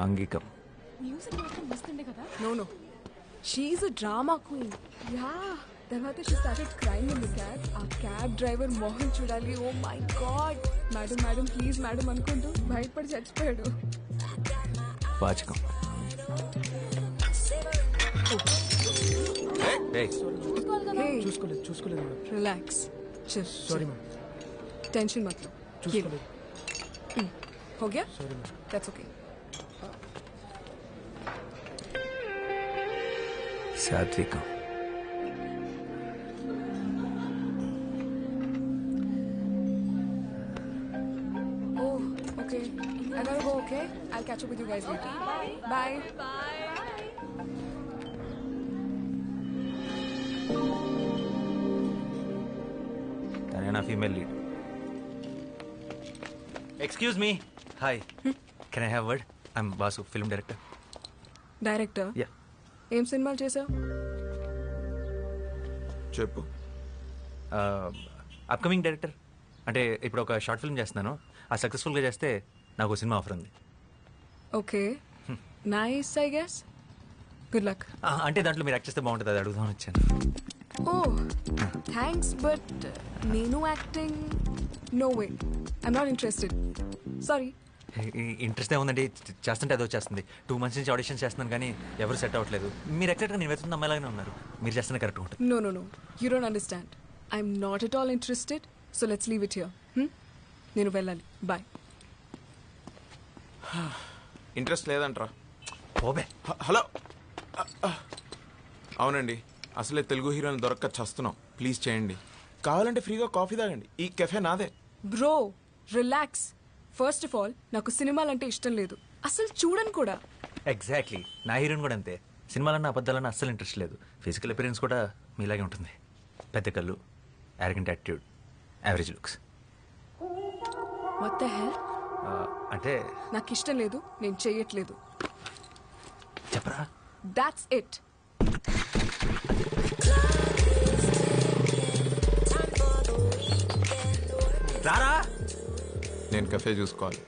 ఆంగికం. Music మాత్రం మస్తుండే కదా. No she a drama queen. Yeah తర్వాత she started crime in the cab. ఆ క్యాబ్ డ్రైవర్ మోహన్ చూడాలి. Oh my god, madam madam please madam అనుకుంటూ భయపడి చచ్చిపోయాడు. వాచకం. చూసుకోలేదు రిలాక్స్. Sorry ma'am. टेंशन मत लो. చూసుకోలేదు. हो गया? Sorry ma'am. That's okay. సాత్వికం. Oh, okay. I gotta go, okay? I'll catch up with you guys later. Bye. తనే నా female lead. Excuse me. Hi, can I have word? I'm boss, film director. Director, yeah. ఏం సినిమాలు చేసావు? చెప్పు. Upcoming director. అంటే ఇప్పుడు ఒక short film చేస్తున్నాను. ఆ సక్సెస్ఫుల్గా చేస్తే నాకు ఒక సినిమా ఆఫర్ ఉంది. Okay, nice. I guess good luck. అంటే దాంట్లో మీరు యాక్ట్ చేస్తే బాగుంటుంది, అది అడుగుదామని వచ్చాను. ఓ థ్యాంక్స్, బట్ నేను acting no way. I'm not interested, sorry. Interest ఏముందండి, చేస్తుంటే అదో చేస్తుంది. 2 months నుంచి ఆడిషన్ చేస్తున్నాను కానీ ఎవరు సెట్ అవ్వట్లేదు. మీరు ఎక్సెక్ట్గా నేను వెతున్న అమ్మాయిలాగానే ఉన్నారు. మీరు చేస్తున్న కరెక్ట్ ఉంటుంది. No. You don't understand. I'm not at all interested. So let's leave it here. నేను వెళ్ళాలి. Bye. ఇంట్రెస్ట్ లేదంట్రా? ఓబే. హలో. అవునండి, అసలే తెలుగు హీరోని దొరక్క చస్తున్నాం. ప్లీజ్ చేయండి. కావాలంటే ఫ్రీగా కాఫీ తాగండి. ఈ కెఫే నాదే. Bro, relax. First of all, నాకు సినిమాలంటే ఇష్టం లేదు. అసలు చూడను కూడా. ఎగ్జాక్ట్లీ, నా హీరోయిన్ కూడా అంతే. సినిమాలన్నా అబద్ధాలన్నా అస్సలు ఇంట్రెస్ట్ లేదు. ఫిజికల్ అపిరెన్స్ కూడా మీలాగే ఉంటుంది. పెద్ద కళ్ళు, arrogant attitude, average looks. What the hell? అంటే నాకు ఇష్టం లేదు, నేను చెయ్యట్లేదు. చెప్పరా? That's it. రారా. నేను కెఫే చూసుకోవాలి.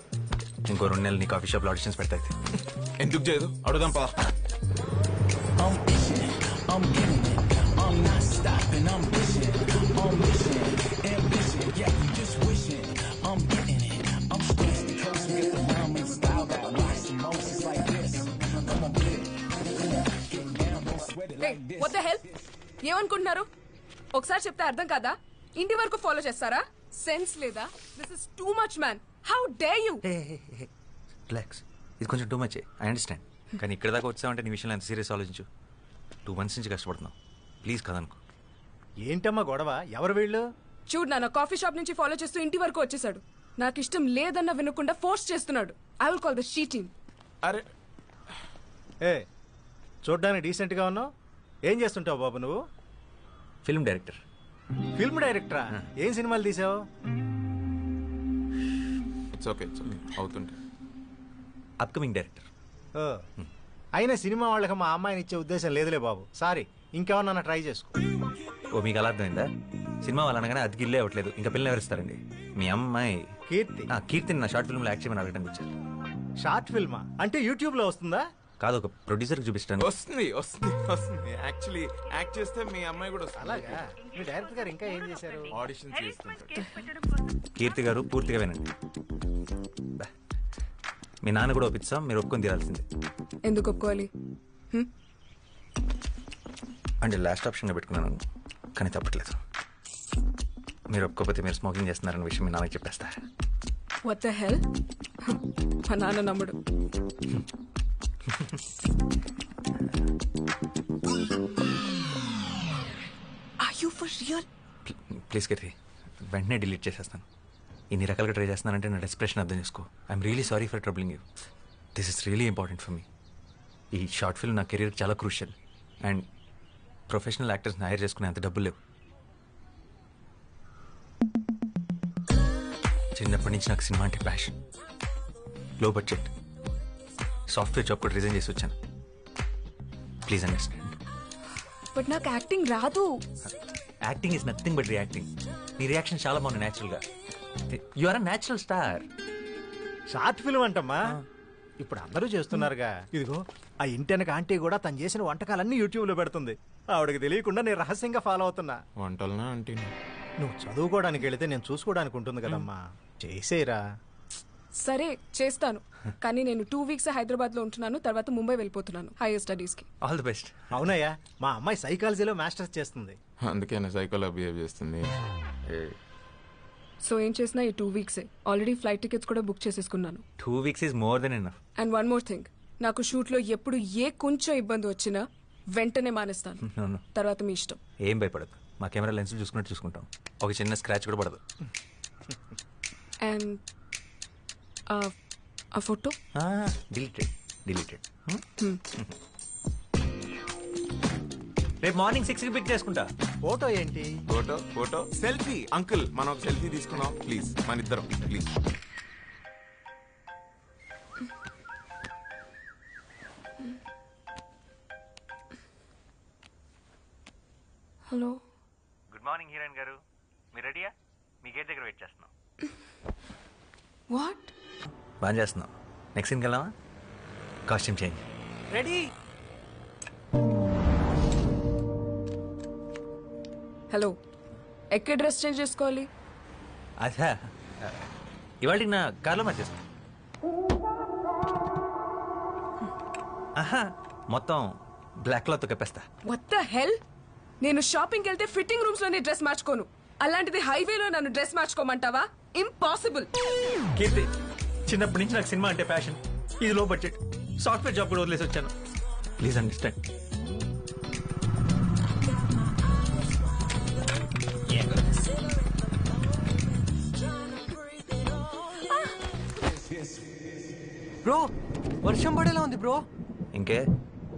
ఇంకో 2 నెలలు నీ కాఫీ షాప్లో ఆడిషన్స్ పెడతాయి. ఎందుకు చేయదు? అడుగుదాం పద. Hey, what the hell? ఏమనుకుంటున్నారు? ఒకసారి చెప్తే అర్థం కాదా? ఇంటి వరకు ఫాలో చేస్తారా? సెన్స్ లేదా? This is too much man. How dare you? Relax, ఇది కొంచెం టూ మచ్. I understand. కానీ ఇక్కడ దాకా వచ్చావంటే నీ విషయంలో ఎంత సీరియస్ ఆలోచించు. 2 months నుంచి కష్టపడుతున్నావు. ప్లీజ్ కదనుకో. ఏంటమ్మా గొడవ? ఎవరు వీళ్ళు? చూడు నాన్న, కాఫీ షాప్ నుంచి ఫాలో చేస్తూ ఇంటి వరకు వచ్చేసాడు. నాకు ఇష్టం లేదన్న వినకుండా ఫోర్స్ చేస్తున్నాడు. I will call the she team. అరే ఏ, చూడ్డానికి డీసెంట్గా ఉన్నావు. ఏం చేస్తుంటావు బాబు నువ్వు? Film director. ఫిల్మ్ డైరెక్టరా? ఏం సినిమాలు తీసావు? ఇట్స్ ఓకే అవుతుంటే. Upcoming director. అయినా సినిమా వాళ్ళకి మా అమ్మాయిని ఇచ్చే ఉద్దేశం లేదులే బాబు. సారీ, ఇంకేమన్నా ట్రై చేసుకో. ఓ, మీకు అలా అర్థమైందా? సినిమా వాళ్ళు అనగానే అది గిల్లే అవ్వట్లేదు. ఇంకా పిల్లలు ఎవరిస్తారండి? మీ అమ్మాయి కీర్తి. కీర్తిని నా షార్ట్ ఫిల్మ్లో యాక్ట్ చేయమని అడగడానికి వచ్చారు. షార్ట్ ఫిల్మా? అంటే యూట్యూబ్లో వస్తుందా? కాదు, ఒక ప్రొడ్యూసర్కి చూపిస్తాను. వస్తుంది. యాక్చువల్లీ యాక్ట్ చేస్తే మీ అమ్మాయి కూడా వస్తుంది. అలాగా? మీ డైరెక్టర్ గారు ఇంకా ఏం చేశారు? ఆడిషన్ చేస్తుంటారు. కీర్తి గారు, పూర్తిగా వినండి. మీ నాన్న కూడా ఒప్పిస్తాం, మీరు ఒప్పుకొని తీరాల్సిందే. ఎందుకు ఒప్పుకోవాలి? అంటే లాస్ట్ ఆప్షన్గా పెట్టుకున్నాను, కానీ తప్పట్లేదు. మీరు ఒప్పుకోకపోతే మీరు స్మోకింగ్ చేస్తున్నారన్న విషయం మీ నాన్నకి చెప్పేస్తా. What the hell? మా నాన్న నమ్ముడు. Are you for real? Please Keerthi, వెంటనే డిలీట్ చేసేస్తాను. ఇన్ని రకాలుగా ట్రై చేస్తున్నానంటే నా డెస్ప్రెషన్ అర్థం చేసుకో. I'm really sorry for troubling you. This is really important for me. ఈ షార్ట్ ఫిల్మ్ నా కెరీర్ చాలా క్రూషియల్. అండ్ ప్రొఫెషనల్ యాక్టర్స్ని హైర్ చేసుకునే అంత డబ్బులు లేవు. చిన్నప్పటి నుంచి నాకు సినిమా అంటే passion. Low budget software job కూడా రిజైన్ చేసి వచ్చాను. Please understand. బట్ నాకు యాక్టింగ్ రాదు. Acting is nothing but reacting. నీ రియాక్షన్ చాలా బాగుంది న్యాచురల్గా. You are a natural star. Short film అంటమ్మా. ఇప్పుడు అందరూ చేస్తున్నారుగా. ఇదిగో ఆ ఇంటెనక ఆంటీ కూడా తను చేసిన వంటకాలన్నీ యూట్యూబ్లో పెడుతుంది. ఆవిడకి తెలియకుండా నేను రహస్యంగా ఫాలో అవుతున్నా. వంటలనా అంటే నువ్వు చదువుకోవడానికి వెళితే నేను చూసుకోవడానికి ఉంటుంది కదమ్మా. చేసేరా. సరే చేస్తాను, కానీ నేను 2 weeks హైదరాబాద్ లో ఉంటున్నాను, తర్వాత ముంబై వెళ్ళిపోతున్నాను హైయర్ స్టడీస్ కి. All the best. అవునయ్యా, మా అమ్మాయి సైకాలజీలో మాస్టర్స్ చేస్తుంది. అందుకే నా సైకోలో బిహేవ్ చేస్తుంది. సో ఏం చేసినా ఈ 2 weeks ఆల్రెడీ ఫ్లైట్ టికెట్స్ కూడా బుక్ చేసేసుకున్నాను. 2 weeks is more than enough. And one more thing, నాకు షూట్ లో ఎప్పుడు కొంచెం ఇబ్బంది వచ్చినా వెంటనే మానేస్తాను. No, no. తర్వాత మీ ఇష్టం. ఏం భయపడదు, మా కెమెరా లెన్స్ చూసుకున్నట్టు చూసుకుంటాం. ఒక చిన్న స్క్రాచ్ కూడా పడదు. అండ్ ఆ ఫోటో డిలీటెడ్. రేపు మార్నింగ్ 6కి పిక్ చేసుకుంటా. ఫోటో ఏంటి? Photo selfie. అంకుల్ మనం ఒక సెల్ఫీ తీసుకున్నాం ప్లీజ్, మన ఇద్దరం please. Hello. Good morning heroine గారు, మీరు రెడీయా? మీ గేట్ దగ్గర వెయిట్ చేస్తున్నాం. వాట్? బాగా చేస్తున్నాం. నెక్స్ట్ సీన్కి వెళ్దామా? Costume change ready. హలో, ఎక్కడ డ్రెస్ చేంజ్ చేసుకోవాలి? అదా ఇవాళ నా కార్లో మార్చేస్తాం. ఆహా, మొత్తం బ్లాక్ క్లాత్ కప్పేస్తా. What the hell? నేను షాపింగ్ వెళ్తే ఫిట్టింగ్ రూమ్స్ లోనే డ్రెస్ మార్చుకోను, అలాంటిది హైవేలో నన్ను డ్రెస్ మార్చుకోమంటావా? ఇంపాసిబుల్. కీర్తి, చిన్నప్పటి నుంచి నాకు సినిమా అంటే ప్యాషన్. ఇది లో బడ్జెట్, సాఫ్ట్వేర్ జాబ్ కూడా వదిలేసి వచ్చాను. Please understand. బ్రో వర్షం పడేలా ఉంది బ్రో. ఇంకే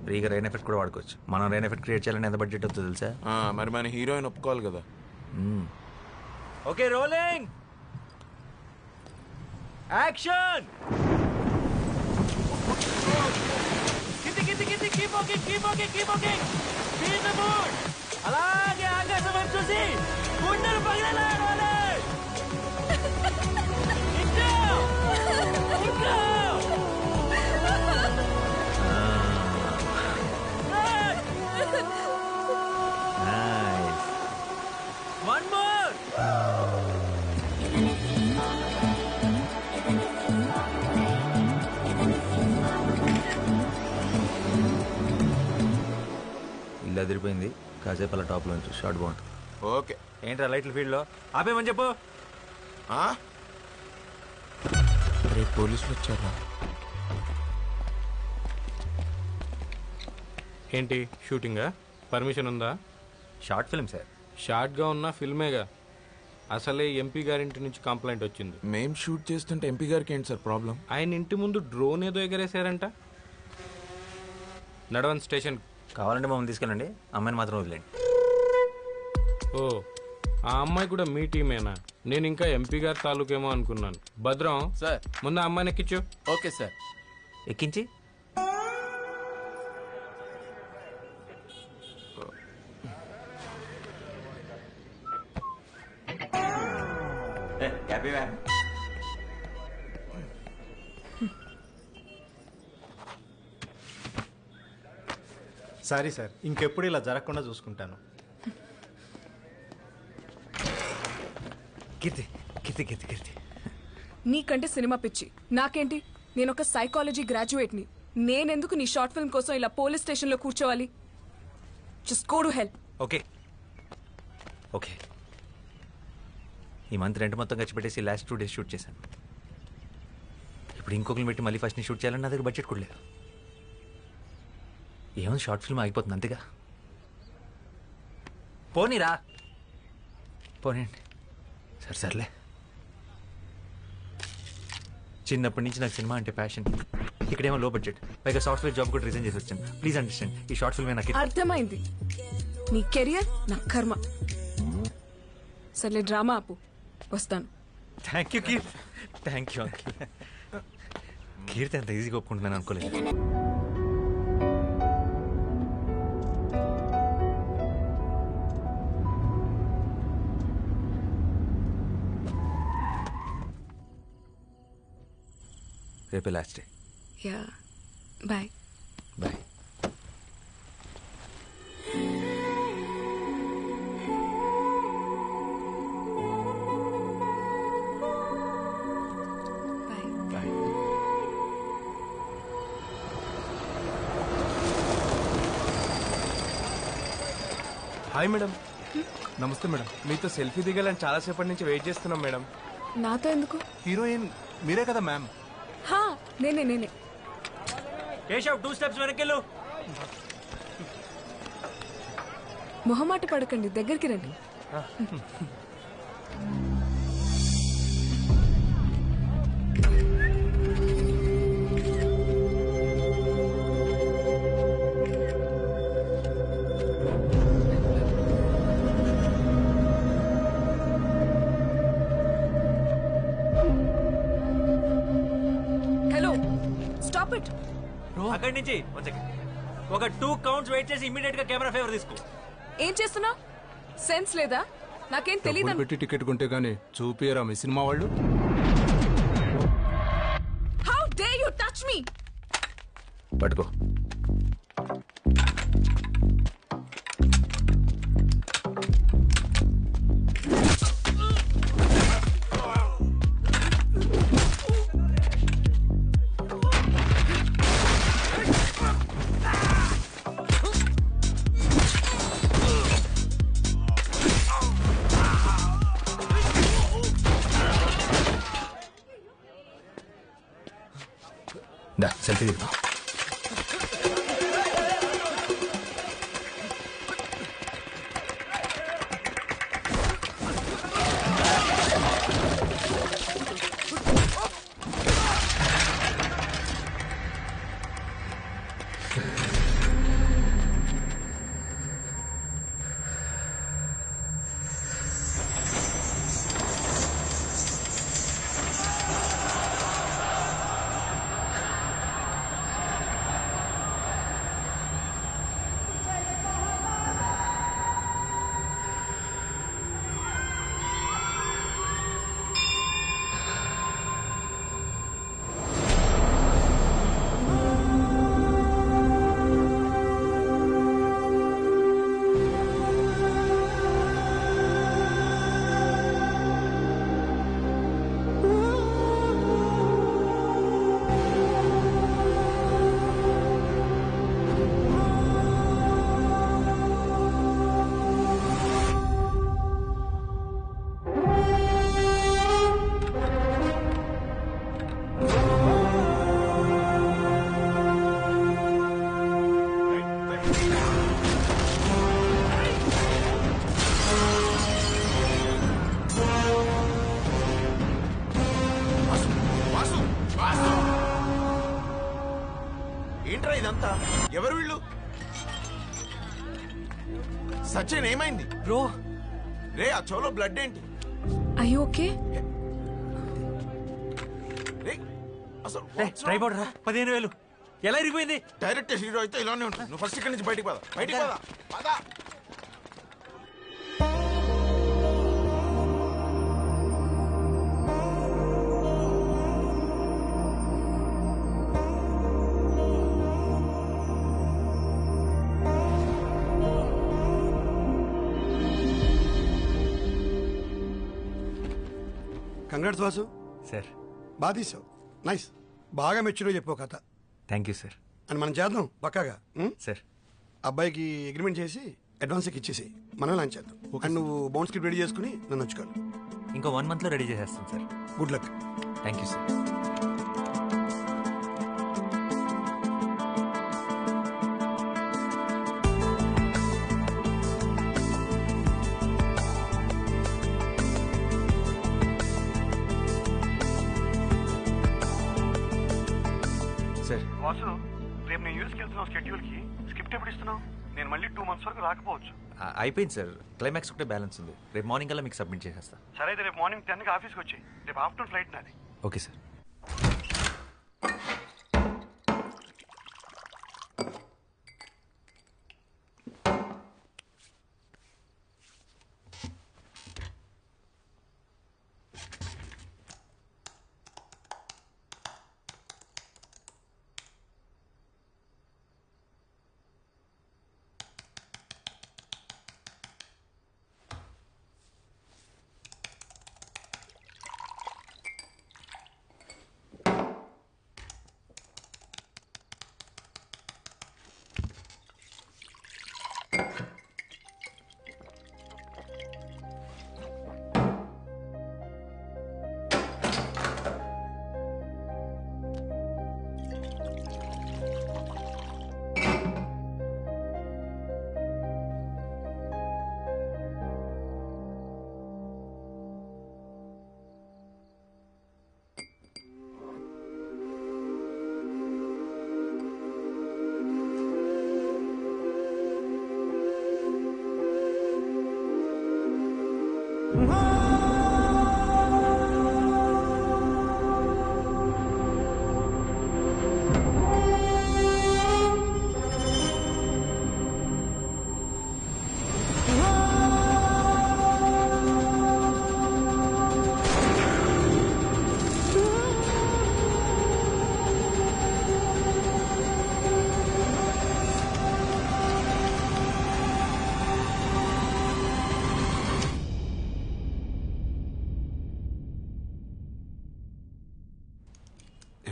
ఫ్రీగా రెయిన్ ఎఫెక్ట్ కూడా వాడుకోవచ్చు. మనం రెయిన్ ఎఫెక్ట్ క్రియేట్ చేయాలని ఎంత బడ్జెట్ అవుతుందో తెలుసా? మరి మన హీరోయిన్ ఒప్పుకోవాలి కదా. Okay, rolling action. అలాగే ఆకాశం వైపు చూసి గుండెలు పగిలేలా ఏడవాలి. ఇంకా ఇంకా నైస్. One more. ఇల్లు అదిరిపోయింది. కాసేపు అలా టాప్లో నుంచి షార్ట్ బాగుంటుంది. ఓకే. ఏంట్రా లైట్ల ఫీల్డ్లో ఆపేమని చెప్పు. రేపు పోలీసులు వచ్చారా? ఏంటి షూటింగా? పర్మిషన్ ఉందా? Short film sir. షార్ట్గా ఉన్న ఫిల్మేగా. అసలే ఎంపీ గారింటి నుంచి కంప్లైంట్ వచ్చింది. మేం షూట్ చేస్తుంటే ఎంపీ గారికి ఏంటి సార్ ప్రాబ్లం? ఆయన ఇంటి ముందు డ్రోన్ ఏదో ఎగరేశారంట. నడవన్ స్టేషన్. కావాలంటే మమ్మల్ని తీసుకెళ్ళండి, అమ్మాయిని మాత్రం వదిలేండి. ఓ, ఆ అమ్మాయి కూడా మీ టీమేనా? నేను ఇంకా ఎంపీ గారి తాలూకేమో అనుకున్నాను. భద్రం సార్. ముందు ఆ అమ్మాయిని ఎక్కించు. Okay sir. ఎక్కించి సారీ సార్, ఇంకెప్పుడు ఇలా జరగకుండా చూసుకుంటాను. కీర్తి కీర్తి కీర్తి కీర్తి. నీకంటే సినిమా పిచ్చి, నాకేంటి? నేను ఒక సైకాలజీ గ్రాడ్యుయేట్ని. నేనెందుకు నీ షార్ట్ ఫిల్మ్ కోసం ఇలా పోలీస్ స్టేషన్లో కూర్చోవాలి? Just go to help. Okay okay. ఈ మంత్ రెంట్ మొత్తం ఖర్చు పెట్టేసి లాస్ట్ 2 days షూట్ చేశాను. ఇప్పుడు ఇంకొకరిని పెట్టి మళ్ళీ ఫస్ట్ ని షూట్ చేయాలని నా దగ్గర బడ్జెట్ కూడా లేదు. ఏముంది, షార్ట్ ఫిల్మ్ ఆగిపోతుంది అంతేగా. పోనీరా, పోనీండి. సర్లే. చిన్నప్పటి నుంచి నాకు సినిమా అంటే ప్యాషన్. ఇక్కడేమో లో బడ్జెట్, పైగా సాఫ్ట్వేర్ జాబ్ కూడా రిజైన్ చేసి వచ్చాను. ప్లీజ్ అండర్స్టాండ్, ఈ షార్ట్ ఫిల్మే నాకు. అర్థమైంది. నీ కెరియర్ నా కర్మ. సర్లే డ్రామా ఆపు, వస్తాను. Thank you Keerthi. Thank you uncle. కీర్తి అంత ఈజీగా ఒప్పుకుంటున్నాను అనుకోలేదు. రేపే last day. Yeah bye. Bye. Bye. Bye. Hi madam. నమస్తే మేడం. మీతో సెల్ఫీ దిగాలని చాలాసేపటి నుంచి వెయిట్ చేస్తున్నాం మేడం. నాతో ఎందుకు? హీరోయిన్ మీరే కదా మ్యామ్? హా, నేనే. కేశవ్ 2 steps వెనకెళ్ళు. మొహమాట పడకండి, దగ్గరికి రండి. Hello, stop it. అక్కడి నుంచి ఒక 2 counts వెయిట్ చేసి ఇమీడియట్ గా కెమెరా ఫేవర్ తీసుకో. ఏం చేస్తున్నా? సెన్స్ లేదా? నాకేం డబ్బులు తెలియదు. పెట్టి టికెట్ కొంటే గానీ చూపియరా మీ సినిమా వాళ్ళు? How day you touch me? పట్టుకో. దా సెల్ఫీ దిగుతాం. ఏంట్రా ఇదంతా? ఎవరు వీళ్ళు? సచిన్ ఏమైంది బ్రో రే? ఆ చోలో బ్లడ్ ఏంటి ఐ యు ఓకే? రే? అసలు ట్రైపోర్డ్ రా. 15,000 ఎలా ఇరిగిపోయింది? డైరెక్ట్ హీరో అయితే ఇలానే ఉంటుంది. నువ్వు ఫస్ట్ ఇక్కడి నుంచి బయటికి పద. బయటికి పద. పద. కంగ్రాట్స్ వాసు, సార్ బాగా తీసావు. నైస్, బాగా మెచ్యూర్గా చెప్పావు కథ. Thank you sir. అని మనం చేద్దాం పక్కాగా. సార్ అబ్బాయికి అగ్రిమెంట్ చేసి అడ్వాన్స్ ఇచ్చేసి మనం లాంచ్ చేద్దాం. అండ్ నువ్వు బౌండ్ స్క్రిప్ట్ రెడీ చేసుకుని నన్ను వచ్చుకోవాలి. ఇంకో 1 monthలో రెడీ చేసేస్తాను sir. Good luck. Thank you sir. Sir Vasu, రేపు నేను యూఎస్కి వెళ్తున్నావు. స్కెడ్యూల్కి స్క్రిప్ట్ ఎప్పుడు ఇస్తున్నావు? నేను మళ్ళీ 2 months వరకు రాకపోవచ్చు. అయిపోయింది సార్. క్లైమాక్స్ ఒకటే బ్యాలెన్స్ ఉంది. రేపు మార్నింగ్ కల్లా మీకు సబ్మిట్ చేసేస్తా. సరే అయితే రేపు మార్నింగ్ 10కి ఆఫీస్కి వచ్చి, రేపు ఆఫ్టర్నూన్ ఫ్లైట్ నాది. Okay sir.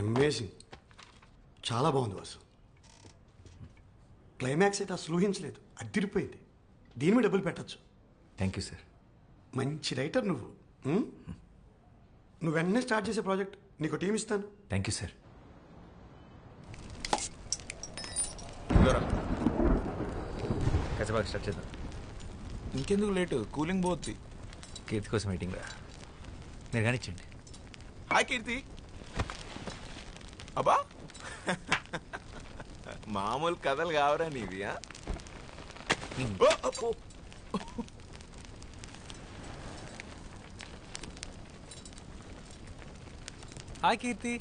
అమేజింగ్, చాలా బాగుంది వాసు. క్లైమాక్స్ అయితే అసలు ఊహించలేదు, అదిరిపోయింది. దీని మీద డబ్బులు పెట్టచ్చు. Thank you sir. మంచి రైటర్ నువ్వు. నువ్వు వెంటనే స్టార్ట్ చేసే ప్రాజెక్ట్, నీకు టీం ఇస్తాను. Thank you sir. కచ్చబాగా స్టార్ట్ చేద్దాం. ఇంకెందుకు లేటు, కూలింగ్ పోద్ది. కీర్తి కోసం మీటింగ్ రా, మీరు కానిచ్చండి. హాయ్ కీర్తి. అబ్బా మామూలు కథలు కావరా నీవి? హాయ్ కీర్తి.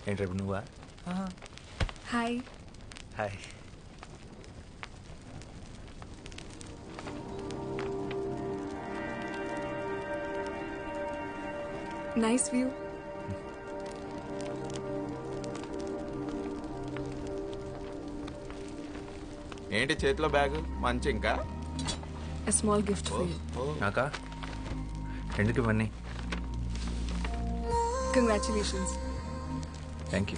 ఏంటి రేపు నువ్వా? హాయ్. హాయ్. Nice view. ఏంటి చేతిలో బ్యాగ్? మంచి ఇంకా A small gift for you. నాకా? ఎందుకు ఇవన్నీ? Congratulations. Thank you.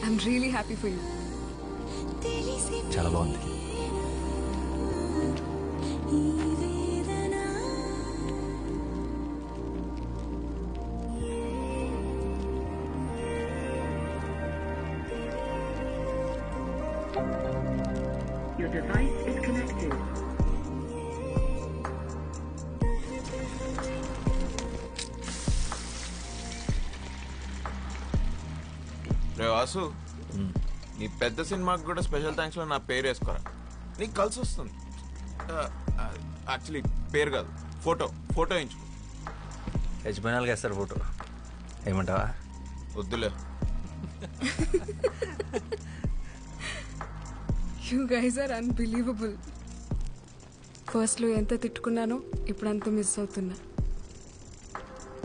I'm really happy for you. చాలా బాగుంది. Your device is connected. రే వాసు, నీ పెద్ద సినిమాకి కూడా స్పెషల్ థ్యాంక్స్ లో నా పేరు వేసుకోరా. నీకు కలిసి వస్తుంది. యాక్చువల్లీ పేరు కాదు, ఫోటో వేయించుకో. యజమానాలుగా వేస్తారు ఫోటో, ఏమంటావా? వద్దులే. You guys are unbelievable. ఫస్ట్లో ఎంత తిట్టుకున్నానో ఇప్పుడు అంత మిస్ అవుతున్నా.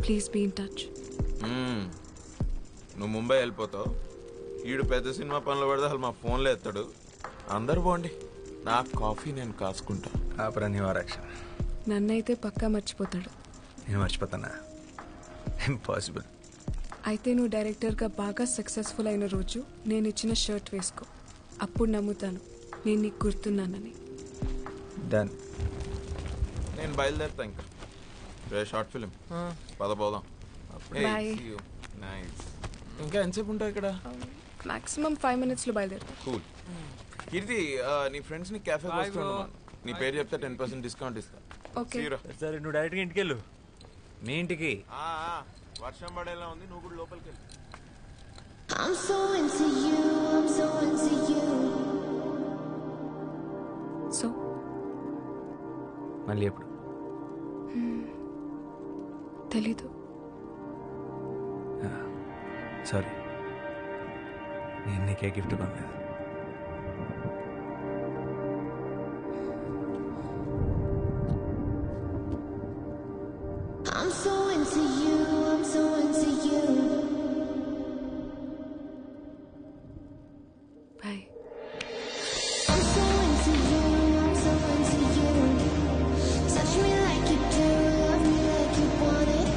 Please be in touch. నువ్వు ముంబై వెళ్ళిపోతావు, ఈడు పెద్ద సినిమా పనులు పడితే అసలు మా ఫోన్లో ఎత్తాడు. అందరు బాగుండి, నా కాఫీ నేను కాసుకుంటా. ఆపరా వారాక్షన్. నన్నైతే పక్కా మర్చిపోతాడు. నేను మర్చిపోతానా? ఇంపాసిబుల్. అయితే నువ్వు డైరెక్టర్గా బాగా సక్సెస్ఫుల్ అయిన రోజు నేను ఇచ్చిన షర్ట్ వేసుకో. అప్పుడు నమ్ముతాను నేను నీకు గుర్తున్నానని. డన్. నేను బయలుదేరుతా ఇంకా. షార్ట్ ఫిలిం పదపోదాం. Bye. నైస్. ఇంకా ఎంతసేపు ఉంటావు ఇక్కడ? మాక్సిమం 5 minutesలో బయలుదేరుతా. కూల్. కీర్తి, నీ ఫ్రెండ్స్ ని క్యాఫేకి వస్తున్నాను. నీ పేరు చెప్తే 10% డిస్కౌంట్ ఇస్తా. ఓకే. See you రా. సరే నువ్వు డైరెక్ట్గా ఇంటికి వెళ్ళు. మీ ఇంటికి వర్షం పడేలా ఉంది, నువ్వు కూడా లోపలికి వెళ్ళు. I'm so into you, I'm so into you. So మళ్ళీ ఎప్పుడు? తెలీదు. సారీ, నేను నీకే గిఫ్ట్ కొనలేదు. I'm so into you, I'm so into you. Bye. I'm so into you, I'm so into you. Touch me like you do, love me like you want it.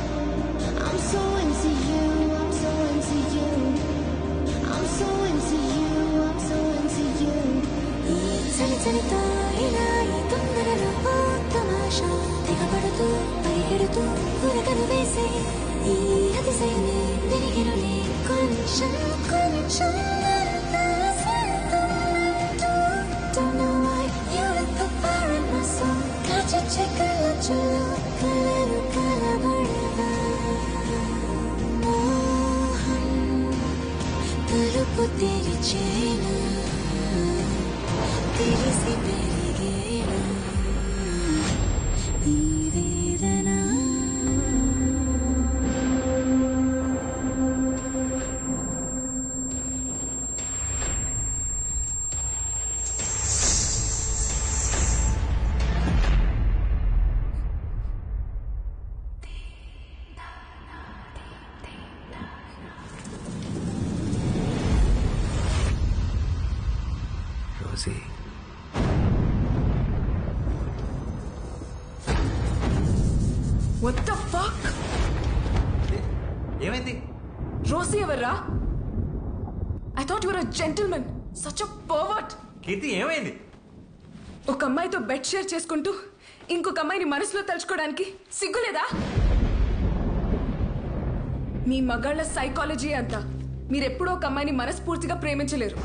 I'm so into you, I'm so into you. I'm so into you, I'm so into you. చలి చలితో ఇలా ఈ తొందరలో ఓ తమాషా తెగబడుతూ పరిగెడుతూ గురకలు వేసే ఈ అతిశయమే వెలిగిరులే కొంచెం కొంచెం Don't know why you lit the fire in my soul. Catch a chick, I let you know. Kalelu kalavarava. Mohan, talupu tericena. Terisi perigena. Ee vedana. Rosie, What the fuck? ఏమైంది? రోసీ ఎవర్రా? I thought you're a gentleman, such a pervert. Keerthi ఏమైంది? ఒక అమ్మాయితో bed share చేసుకుంటూ ఇంకొక అమ్మాయిని మనసులో తలుచుకోవడానికి సిగ్గులేదా? మీ మగాళ్ళ సైకాలజీ అంతా మీరెప్పుడూ ఒక అమ్మాయిని మనస్ఫూర్తిగా ప్రేమించలేరు.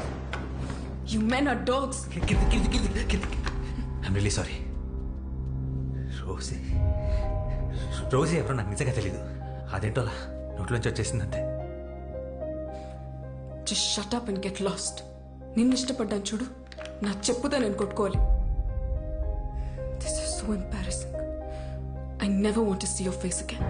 You men are dogs. I'm really sorry. Rosie ఎవరో నాకు నిజంగా తెలీదు. అదేంటోలా నోట్లోంచి వచ్చేసిందంతే. Just shut up and get lost. నిన్ను ఇష్టపడ్డాను చూడు, నా చెప్పుతో నేను కొట్టుకోవాలి. This is so embarrassing. I never want to see your face again.